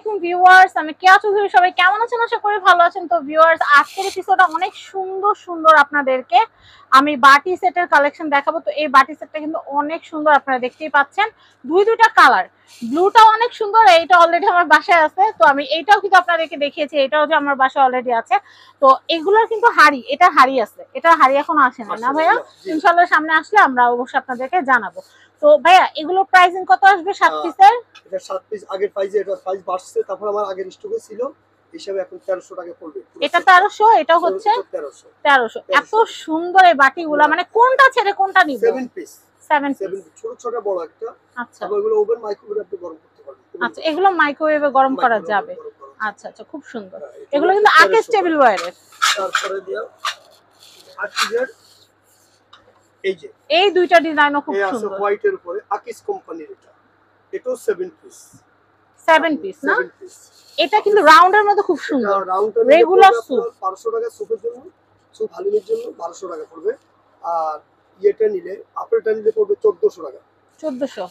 আলাইকুম ভিউয়ার্স, আমি কেয়া চৌধুরী। সবাই কেমন আছেন? আশা করি ভালো আছেন। তো ভিউয়ার্স, আজকের এপিসোডে অনেক সুন্দর সুন্দর আপনাদেরকে আমি বাটি সেটের কালেকশন দেখাবো। তো এই বাটি সেটটা কিন্তু অনেক সুন্দর, আপনারা দেখতেই পাচ্ছেন। দুইটা কালার, ব্লুটা অনেক সুন্দর, এইটা অলরেডি আমার বাসায় আছে। তো আমি এইটাও কিন্তু আপনাদেরকে দেখিয়েছি, এটাও যে আমার বাসায় অলরেডি আছে। তো এগুলোর কিন্তু হাড়ি, এটা হাড়ি আছে, এটা হাড়ি এখনো আসে না ভাইয়া? ইনশাআল্লাহ সামনে আসলে আমরা অবশ্যই আপনাদেরকে জানাবো। তো ভাইয়া এগুলো প্রাইসিং কত আসবে 7 পিসের? এটা 7 পিস আগের প্রাইসে, এটা প্রাইস বাড়ছে, তারপর আমার আগের স্টকে ছিল হিসাবে এখন 1300 টাকা পড়বে। এটা 1300, এটা হচ্ছে 1300। এত সুন্দর এই বাটিগুলো, মানে কোনটা ছেড়ে কোনটা নিব? 7 পিস, 7 পিস, ছোট ছোট বড় একটা। আচ্ছা, আর ওগুলো ওভেন মাইক্রোওয়েভে আপনি গরম করতে পারবেন। আচ্ছা, এগুলো মাইক্রোওয়েভে গরম করা যাবে। আচ্ছা আচ্ছা, খুব সুন্দর। এগুলো কিন্তু আকেশ টেবিল ওয়্যারের। তারপরে দিয়া আকিজের এই যে এই দুইটা ডিজাইনও খুব সুন্দর। আছে হোয়াইটের উপরে আকিজ কোম্পানির। এটাও 7 পিস। 7 পিস না? এটা কিন্তু রাউন্ডের মধ্যে খুব সুন্দর। রেগুলার সুপ 500 টাকা সুপের জন্য, সুপ হালিমের জন্য 1200 টাকা পড়বে। আর ইয়েটা নিলে, আপেলটা নিলে পড়বে 1400 টাকা। 1400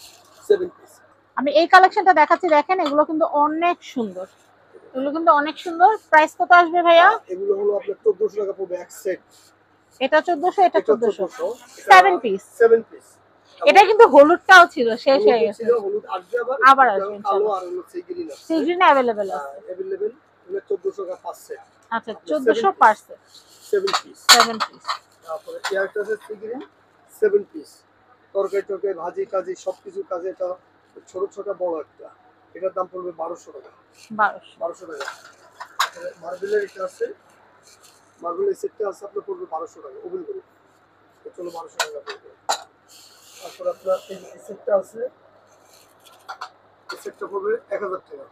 7 পিস। আমি এই কালেকশনটা দেখাচ্ছি, দেখেন এগুলো কিন্তু অনেক সুন্দর, এগুলো কিন্তু অনেক সুন্দর। প্রাইস কত আসবে ভাইয়া? এগুলো হলো আপনার 1400 টাকা পড়বে এক সেট। এটা 1400, এটা 1400। 7 পিস। 7 পিস। এটা কিন্তু হলুদটাও ছিল, শেষ হয়ে গেছে। হলুদ আবার আসবে কালো আর হলো সি গ্রিন আছে। সি গ্রিন अवेलेबल আছে। अवेलेबल। এগুলো 1400 টাকা পার সেট। আচ্ছা, 1400 পার সেট। 7 পিস। 7 পিস। তারপরে একটা আছে সি গ্রিন 7 পিস। তরকারি ভাজি কাজি সবকিছু কাজে এটা ছোট ছোট বড় একটা। এটার দাম পড়বে 1200 টাকা। 1200 টাকা। মার্বেলের এটা আছে, মার্বেলের সেটটা আছে আপনার পড়বে 1200 টাকা ওভেন করে। তো চলো 1200 টাকা পড়বে। তারপর আপনার এই সেটটা আছে, এই সেটটা পড়বে 1000 টাকা।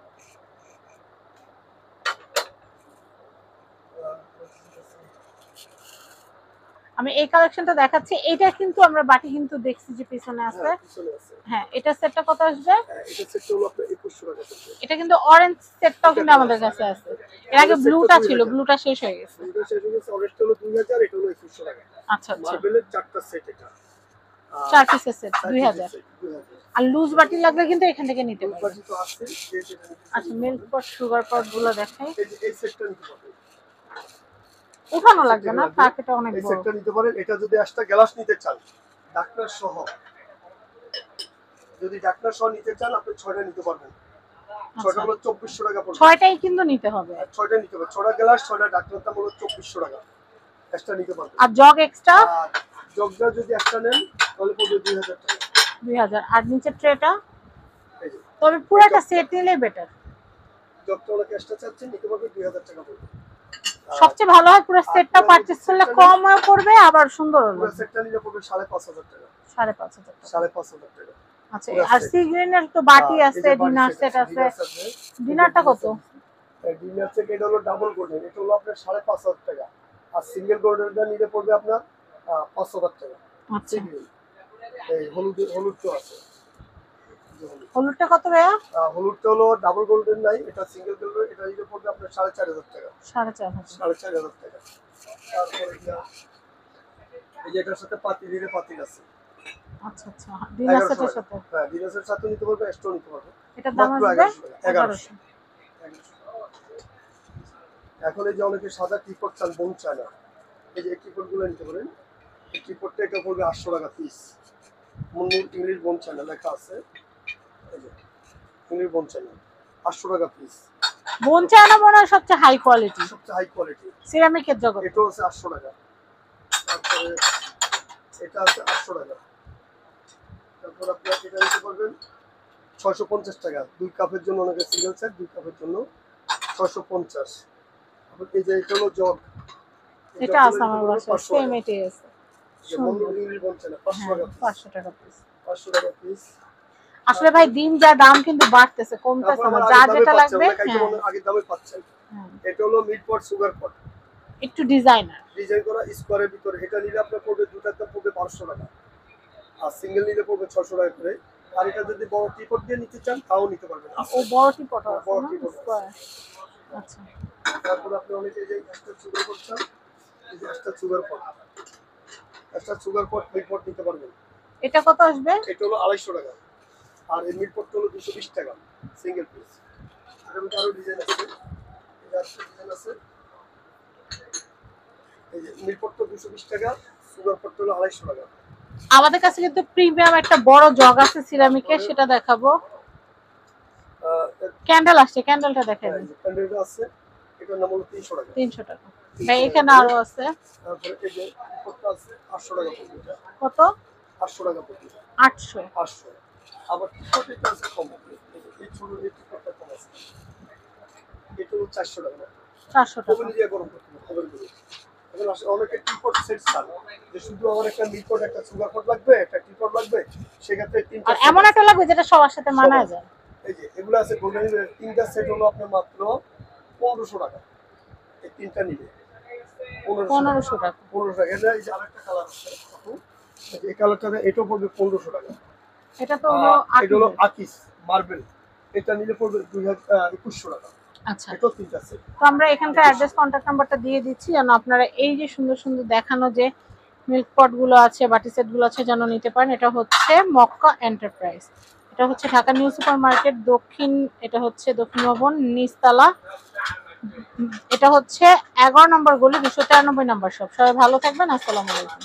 আমি এই কালেকশনটা দেখাচ্ছি। এটা কিন্তু আমরা বাটি কিন্তু দেখছি যে পিছনে আছে। হ্যাঁ, এটা সেটটা কত আসবে? এটা সেটটা হলো আপনার 2100 টাকা পড়বে। এটা কিন্তু অরেঞ্জ সেটটাও কিন্তু আমাদের কাছে আছে। এর আগে ব্লুটা ছিল, ব্লুটা শেষ হয়ে গেছে। ব্লুটা শেষ হয়ে গেছে, অরেঞ্জটা হলো 2000, এটা হলো 2100 টাকা। আচ্ছা আচ্ছা, মার্বেলের 4টা সেট এটা। 4 পিসের সেট 2000। আর লুজ বাটি লাগলে কিন্তু এখান থেকে নিতে পারবেন। বাটি তো আছে। আচ্ছা, মিল্ক পট, সুগার পট গুলো দেখাই। এই সেটটা নিতে পারবেন। উঠানো লাগবে না, প্যাকেটটা অনেক বড়। এই সেটটা নিতে পারেন। এটা যদি একটা গ্লাস নিতে চান ঢাকনা সহ, যদি ঢাকনা সহ নিতে চান আপনি 6টা নিতে পারবেন। 6টা হলো 2400 টাকা পড়বে। 6টাই কিন্তু নিতে হবে। 6টা নিতে হবে। 6টা গ্লাস 6টা ঢাকনার দাম হলো 2400 টাকা। এক্সট্রা নিতে পারবেন। আর জগ এক্সট্রা? আর জগটা যদি একটা নেন তাহলে পড়বে 2000 টাকা। 2000। আর নিচে ট্রেটা? এই যে তবে পুরোটা সেট নিলে বেটার। জগটা ওরা এক্সট্রা চাচ্ছে, নিতে পারবে 2000 টাকা পড়বে। সবচেয়ে ভালো হয় পুরো সেটটা পারচেজ করলে কমও পড়বে, আবার সুন্দর হবে। পুরো সেটটা নিলে পড়বে 5500 টাকা। 5500 টাকা। 5500 টাকা। আচ্ছা, আর সি গ্রিনের তো বাটি আছে, ডিনার সেট আছে। ডিনারটা কত? ডিনার সেট এটা হলো ডাবল গোল্ডেন, এটা হলো আপনার 5500 টাকা। আর সিঙ্গেল গোল্ডেনটা নিলে পড়বে আপনার 5000 টাকা। আচ্ছা, এই হলুদটা আছে। হলুদটা কত ভাইয়া? হলুদটা হলো ডাবল গোল্ডেন নাই, এটা সিঙ্গেল গোল্ডেন, এটা নিলে পড়বে আপনার 4500 টাকা। 4500 টাকা। তারপর এই যে এটার সাথে পাতিল আছে। আচ্ছা আচ্ছা, ডিনার সেটের সাথে? হ্যাঁ, ডিনার সেটের সাথে নিতে পারবে, এক্সট্রা নিতে পারবে। এটার দাম আসবে 1100। এখন এই যে অনেকে সাদা টিপট চান, বোন চায় না, এই যে টিপটগুলো নিতে পারেন। এই টিপটটা এটা পড়বে 800 টাকা পিস। মুন্নুর ইংলিশ বোন চায়না লেখা আছে, এই যে ইংলিশ বোন চায়না 800 টাকা পিস। বোন চায়না মনে হয় সবচেয়ে হাই কোয়ালিটি, সবচেয়ে হাই কোয়ালিটি সিরামিকের জগৎ। এটা হচ্ছে 800 টাকা। তারপরে এটা আছে 800 টাকা। তারপর আপনি এটা নিতে পারবেন 650 টাকা। 2 কাপের জন্য, অনেকে সিঙ্গেল সেট 2 কাপের জন্য 650। আবার এই যে এটা হলো জগ, এটা আছে আমার বাসায়, সেম এটাই আছে। সুন্দর ইংলিশ বলছে না, 500 টাকা পিস। 500 টাকা পিস। আসলে ভাই দিন যা দাম কিন্তু বাড়তেছে, কমতেছে না। যা যেটা লাগবে আগের দামে পাচ্ছেন। এটা হলো মিড পট সুগার পট, একটু ডিজাইন করা স্কোয়ারের ভিতরে। এটা নিলে আপনার পড়বে, দুটার দাম পড়বে 1200 টাকা। আর সিঙ্গেল নিলে পড়বে 600 টাকা করে। আর এটা যদি বড় টিপট দিয়ে নিতে চান তাও নিতে পারবেন। ও বড় টিপট আছে, বড় টিপট স্কোয়ার। আচ্ছা, তারপর আপনি অনেকে এই যে এক্সট্রা সুগার করছেন, এই যে এক্সট্রা সুগার পট, মিড পট নিতে পারবেন। এটা কত আসবে? এটা হলো 250 টাকা। আর এই মিড পটটা হলো 220 টাকা সিঙ্গেল পিস। এটার মধ্যে আরো ডিজাইন আছে, ডিজাইন আছে। এই যে মিল্কপট 220 টাকা, সুগার পট হলো 250 টাকা। আমাদের কাছে কিন্তু প্রিমিয়াম একটা বড় জগ আছে সিরামিকের, সেটা দেখাবো। ক্যান্ডেল আসছে, ক্যান্ডেলটা দেখাই দিন। ক্যান্ডেলটা আছে, এটার নাম হলো 300 টাকা। 300 টাকা। ভাই এখানে আরো আছে। তারপরে এই যে পটটা আছে 800 টাকা প্রতিটা। কত? 800 টাকা প্রতিটা। 800। 800। আবার টিকটকটা আছে কম। এই ছোট এই টিকটকটা কম আছে। এটা হলো 400 টাকা। 400 টাকা। ওভেন দিয়ে গরম করতে হবে, ওভেন দিয়ে। এখন আসলে অনেকে টিপট সেট চান, যে শুধু আমার একটা মিল্কপট, একটা সুগার পট লাগবে, একটা টিপট লাগবে, সেক্ষেত্রে তিনটা। আর এমন একটা লাগবে যেটা সবার সাথে মানায় যায়। এই যে এগুলো আছে গোল্ডেন, তিনটা সেট হলো আপনার মাত্র 1500 টাকা। এই তিনটা নিলে 1500 টাকা। 1500 টাকা। এটা এই যে আরেকটা কালার আছে, এই কালারটা এটাও পড়বে 1500 টাকা। এটা তো হলো এটা হলো আকিস মার্বেল, এটা নিলে পড়বে 2100 টাকা। আচ্ছা, এটাও তিনটা সেট। তো আমরা এখানকার অ্যাড্রেস কন্ট্যাক্ট নাম্বারটা দিয়ে দিচ্ছি, যেন আপনারা এই যে সুন্দর সুন্দর দেখানো যে মিল্ক পট গুলো আছে, বাটি সেট গুলো আছে, যেন নিতে পারেন। এটা হচ্ছে মক্কা এন্টারপ্রাইজ, এটা হচ্ছে ঢাকা নিউ সুপার মার্কেট দক্ষিণ, এটা হচ্ছে দক্ষিণ ভবন নিচতলা, এটা হচ্ছে 11 নম্বর গলি 293 নম্বর শপ। সবাই ভালো থাকবেন, আসসালামু আলাইকুম।